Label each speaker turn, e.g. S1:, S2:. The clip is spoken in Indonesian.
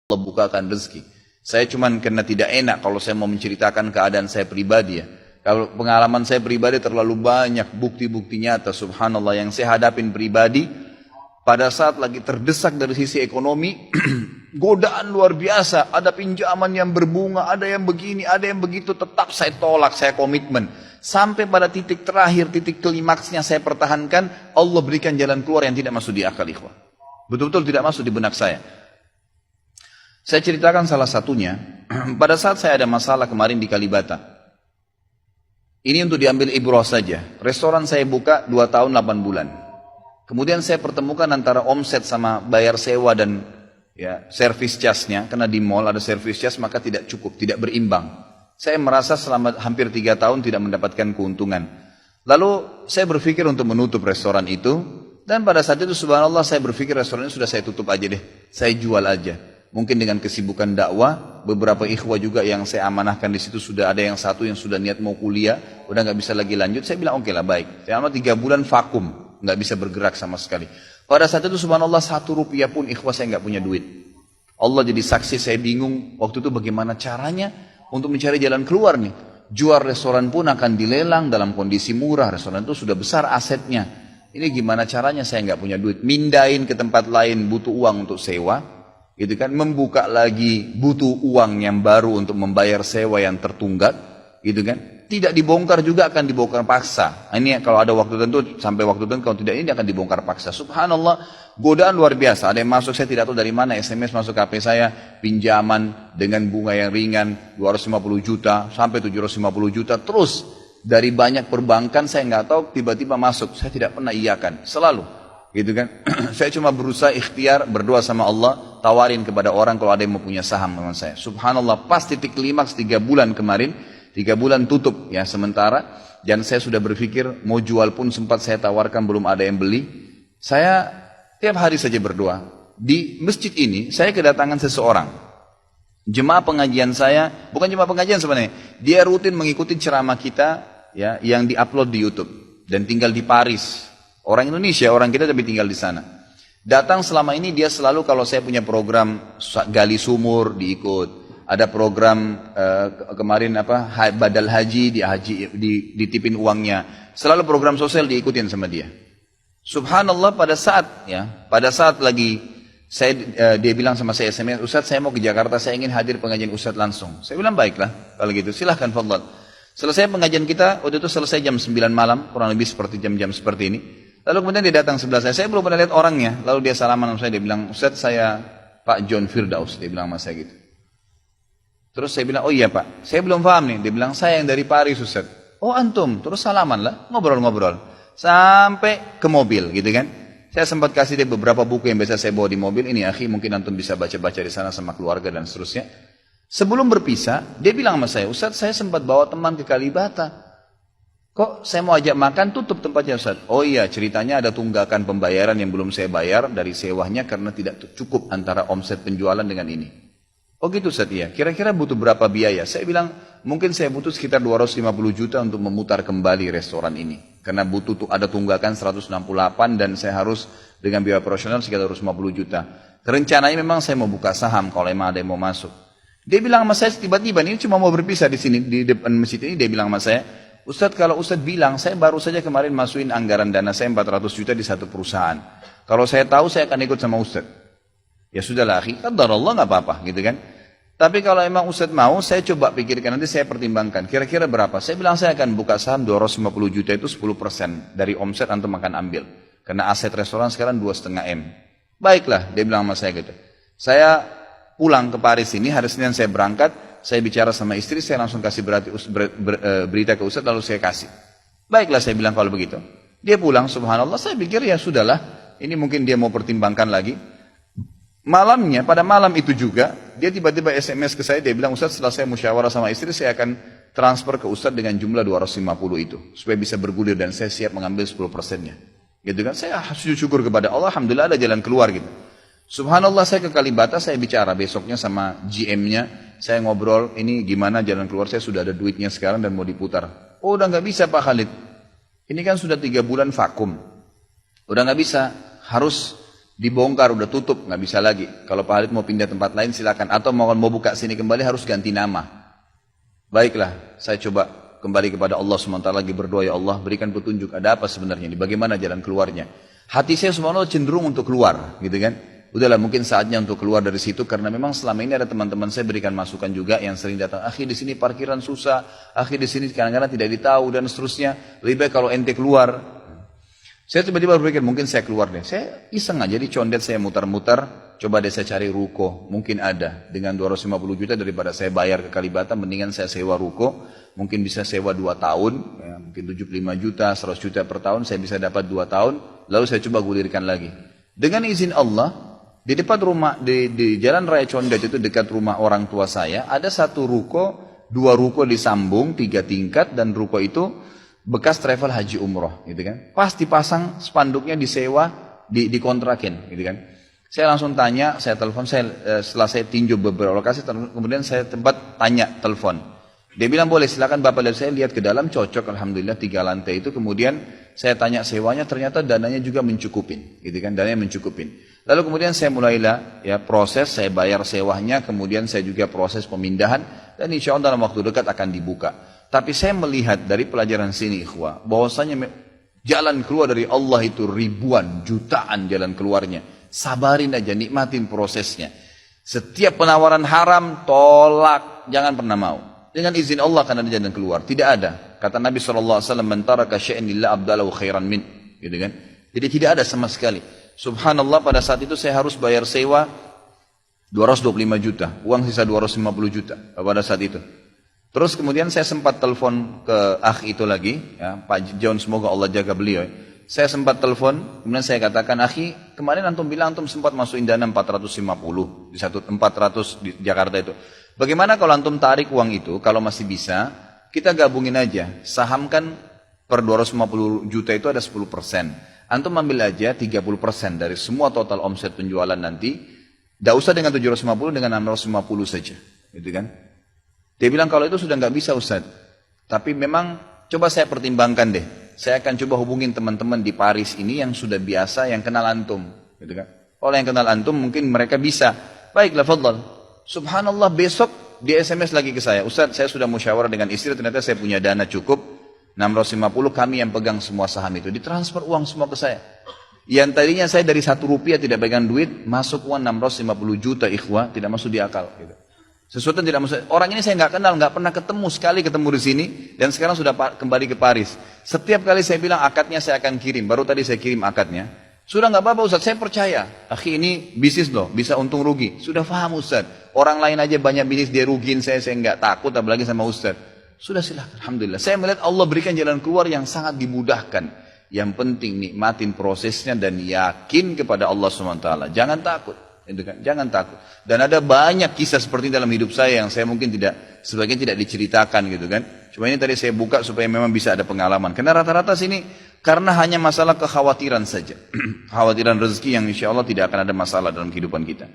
S1: Allah bukakan rezeki. Saya cuman karena tidak enak kalau saya mau menceritakan keadaan saya pribadi ya. Kalau pengalaman saya pribadi terlalu banyak bukti-bukti nyata subhanallah yang saya hadapin pribadi. Pada saat lagi terdesak dari sisi ekonomi, godaan luar biasa. Ada pinjaman yang berbunga, ada yang begini, ada yang begitu. Tetap saya tolak, saya komitmen. Sampai pada titik terakhir, titik klimaksnya saya pertahankan. Allah berikan jalan keluar yang tidak masuk di akal ikhwah. Betul-betul tidak masuk di benak saya. Saya ceritakan salah satunya, pada saat saya ada masalah kemarin di Kalibata. Ini untuk diambil ibrah saja. Restoran saya buka 2 tahun 8 bulan. Kemudian saya pertemukan antara omset sama bayar sewa dan ya service charge-nya. Karena di mall ada service charge maka tidak cukup, tidak berimbang. Saya merasa selama hampir 3 tahun tidak mendapatkan keuntungan. Lalu saya berpikir untuk menutup restoran itu. Dan pada saat itu subhanallah saya berpikir restoran ini sudah saya tutup aja deh. Saya jual aja. Mungkin dengan kesibukan dakwah, beberapa ikhwah juga yang saya amanahkan di situ sudah ada yang satu yang sudah niat mau kuliah, udah nggak bisa lagi lanjut. Saya bilang oke lah baik. Selama 3 bulan vakum, nggak bisa bergerak sama sekali. Pada saat itu subhanallah 1 rupiah pun ikhwah saya nggak punya duit. Allah jadi saksi saya bingung waktu itu bagaimana caranya untuk mencari jalan keluar nih. Jual restoran pun akan dilelang dalam kondisi murah. Restoran itu sudah besar asetnya. Ini gimana caranya saya nggak punya duit. Mindahin ke tempat lain butuh uang untuk sewa. Gitu kan, membuka lagi butuh uang yang baru untuk membayar sewa yang tertunggak, gitu kan. Tidak dibongkar juga akan dibongkar paksa. Ini kalau ada waktu tentu sampai waktu tentu, kalau tidak ini akan dibongkar paksa. Subhanallah, godaan luar biasa. Ada yang masuk saya tidak tahu dari mana SMS masuk HP saya, pinjaman dengan bunga yang ringan 250 juta sampai 750 juta terus dari banyak perbankan saya nggak tahu tiba-tiba masuk. Saya tidak pernah iyakan, selalu. Gitu kan, saya cuma berusaha ikhtiar berdoa sama Allah, tawarin kepada orang kalau ada yang mau punya saham dengan saya. Subhanallah, pas titik klimaks 3 bulan kemarin, 3 bulan tutup ya sementara, dan saya sudah berpikir mau jual pun sempat saya tawarkan belum ada yang beli. Saya tiap hari saja berdoa. Di masjid ini saya kedatangan seseorang, jemaah pengajian saya, bukan jemaah pengajian sebenarnya, dia rutin mengikuti ceramah kita ya yang diupload di YouTube dan tinggal di Paris. Orang Indonesia, orang kita tapi tinggal di sana. Datang selama ini dia selalu kalau saya punya program gali sumur diikut. Ada program kemarin badal haji, ditipin uangnya. Selalu program sosial diikutin sama dia. Subhanallah pada saat lagi dia bilang sama saya SMS, Ustaz saya mau ke Jakarta, saya ingin hadir pengajian Ustaz langsung. Saya bilang baiklah kalau gitu silahkan fadhal. Selesai pengajian kita, waktu itu selesai jam 9 malam, kurang lebih seperti jam-jam seperti ini. Lalu kemudian dia datang sebelah saya belum pernah lihat orangnya. Lalu dia salaman sama saya, dia bilang, Ustaz saya Pak John Firdaus, dia bilang sama saya gitu. Terus saya bilang, oh iya Pak, saya belum paham nih. Dia bilang, saya yang dari Paris Ustaz. Oh antum, terus salaman lah, ngobrol-ngobrol. Sampai ke mobil gitu kan. Saya sempat kasih dia beberapa buku yang biasa saya bawa di mobil. Ini akhi mungkin antum bisa baca-baca di sana sama keluarga dan seterusnya. Sebelum berpisah, dia bilang sama saya, Ustaz saya sempat bawa teman ke Kalibata. Kok saya mau ajak makan tutup tempatnya Ustaz? Oh iya ceritanya ada tunggakan pembayaran yang belum saya bayar dari sewanya karena tidak cukup antara omset penjualan dengan ini. Oh gitu Ustaz ya, kira-kira butuh berapa biaya? Saya bilang mungkin saya butuh sekitar 250 juta untuk memutar kembali restoran ini. Karena butuh ada tunggakan 168 dan saya harus dengan biaya operasional sekitar 250 juta. Rencananya memang saya mau buka saham kalau memang ada yang mau masuk. Dia bilang sama saya tiba-tiba ini cuma mau berpisah di sini di depan masjid ini, dia bilang sama saya, Ustadz kalau Ustadz bilang, saya baru saja kemarin masukin anggaran dana saya 400 juta di satu perusahaan. Kalau saya tahu saya akan ikut sama Ustadz. Ya sudahlah akhi, qadarullah nggak apa-apa gitu kan. Tapi kalau emang Ustadz mau, saya coba pikirkan nanti saya pertimbangkan. Kira-kira berapa? Saya bilang saya akan buka saham 250 juta itu 10% dari omset antum akan ambil. Karena aset restoran sekarang 2,5 M. Baiklah, dia bilang sama saya gitu. Saya pulang ke Paris ini, hari Senin saya berangkat. Saya bicara sama istri, saya langsung kasih berita ke Ustaz, lalu saya kasih. Baiklah saya bilang kalau begitu. Dia pulang, subhanallah, saya pikir ya sudahlah. Ini mungkin dia mau pertimbangkan lagi. Malamnya, pada malam itu juga, dia tiba-tiba SMS ke saya, dia bilang, Ustaz setelah saya musyawarah sama istri, saya akan transfer ke Ustaz dengan jumlah 250 itu. Supaya bisa bergulir dan saya siap mengambil 10%-nya. Gitu kan, saya syukur kepada Allah, alhamdulillah ada jalan keluar gitu. Subhanallah saya ke Kalibata, saya bicara besoknya sama GM-nya. Saya ngobrol, ini gimana jalan keluar, saya sudah ada duitnya sekarang dan mau diputar. Oh udah gak bisa Pak Khalid. Ini kan sudah 3 bulan vakum. Udah gak bisa, harus Dibongkar, udah tutup, nggak bisa lagi. Kalau Pak Halid mau pindah tempat lain silakan. Atau mau buka sini kembali harus ganti nama. Baiklah, saya coba kembali kepada Allah SWT lagi berdoa, ya Allah berikan petunjuk, ada apa sebenarnya ini, bagaimana jalan keluarnya. Hati saya subhanallah cenderung untuk keluar, gitu kan. Udahlah mungkin saatnya untuk keluar dari situ, karena memang selama ini ada teman-teman saya berikan masukan juga yang sering datang, akhi di sini parkiran susah, akhi di sini kadang-kadang tidak ditahu dan seterusnya, lebih baik kalau ente keluar. Saya tiba-tiba berpikir mungkin saya keluar deh. Saya iseng aja di condet, saya mutar-mutar, coba deh saya cari ruko, mungkin ada. Dengan 250 juta daripada saya bayar ke Kalibata, mendingan saya sewa ruko, mungkin bisa sewa 2 tahun, ya, mungkin 75 juta, 100 juta per tahun, saya bisa dapat 2 tahun, lalu saya coba gulirkan lagi. Dengan izin Allah, di depan rumah, di Jalan Raya Condet itu dekat rumah orang tua saya, ada 1 ruko, 2 ruko disambung, 3 tingkat, dan ruko itu bekas travel haji umroh, gitu kan. Pas dipasang spanduknya disewa, dikontrakin, gitu kan. Saya langsung tanya, saya telepon, setelah saya tinjau beberapa lokasi, kemudian saya tanya telepon. Dia bilang boleh, silakan Bapak lihat. Saya lihat ke dalam, cocok, alhamdulillah 3 lantai itu. Kemudian saya tanya sewanya, ternyata dananya juga mencukupin, gitu kan, dananya mencukupin. Lalu kemudian saya mulailah ya proses, saya bayar sewanya, kemudian saya juga proses pemindahan, dan insya Allah dalam waktu dekat akan dibuka. Tapi saya melihat dari pelajaran sini ikhwah, bahwasanya jalan keluar dari Allah itu ribuan, jutaan jalan keluarnya. Sabarin aja, nikmatin prosesnya. Setiap penawaran haram, tolak, jangan pernah mau. Dengan izin Allah akan ada jalan keluar. Tidak ada. Kata Nabi SAW, "Man taraka syai'an lillah abdalahu khairan min." Gitu kan? Jadi tidak ada sama sekali. Subhanallah, pada saat itu saya harus bayar sewa 225 juta. Uang sisa 250 juta pada saat itu. Terus kemudian saya sempat telepon ke akh itu lagi, ya, Pak John, semoga Allah jaga beliau. Saya sempat telepon, kemudian saya katakan, akhi, kemarin antum bilang antum sempat masukin dana 450 di 400 di Jakarta itu. Bagaimana kalau antum tarik uang itu, kalau masih bisa, kita gabungin aja, sahamkan per 250 juta itu ada 10%. Antum ambil aja 30% dari semua total omset penjualan nanti, tidak usah dengan 750, dengan 650 saja, gitu kan? Dia bilang kalau itu sudah nggak bisa Ustaz. Tapi memang coba saya pertimbangkan deh. Saya akan coba hubungin teman-teman di Paris ini yang sudah biasa, yang kenal antum, gitu kan? Kalau yang kenal antum mungkin mereka bisa. Baiklah, fadhal. Subhanallah, besok dia SMS lagi ke saya. Ustaz, saya sudah musyawarah dengan istri, ternyata saya punya dana cukup 650, kami yang pegang semua saham itu. Ditransfer uang semua ke saya. Yang tadinya saya dari 1 rupiah tidak pegang duit, masuk uang 650 juta ikhwah, tidak masuk di akal, gitu. Sesuatu yang tidak masuk. Orang ini saya nggak kenal, nggak pernah ketemu, sekali ketemu di sini, dan sekarang sudah kembali ke Paris. Setiap kali saya bilang akadnya saya akan kirim, baru tadi saya kirim akadnya. Sudah nggak apa-apa Ustaz, saya percaya. Akhi, ini bisnis loh, bisa untung rugi. Sudah paham Ustaz. Orang lain aja banyak bisnis dia rugiin saya nggak takut, apalagi sama Ustaz. Sudah silakan, alhamdulillah. Saya melihat Allah berikan jalan keluar yang sangat dimudahkan. Yang penting nikmatin prosesnya dan yakin kepada Allah SWT. Jangan takut. Jangan takut. Dan ada banyak kisah seperti dalam hidup saya yang saya mungkin sebagian tidak diceritakan gitu kan. Cuma ini tadi saya buka supaya memang bisa ada pengalaman. Karena rata-rata sini karena hanya masalah kekhawatiran saja. Kekhawatiran rezeki yang insya Allah tidak akan ada masalah dalam kehidupan kita.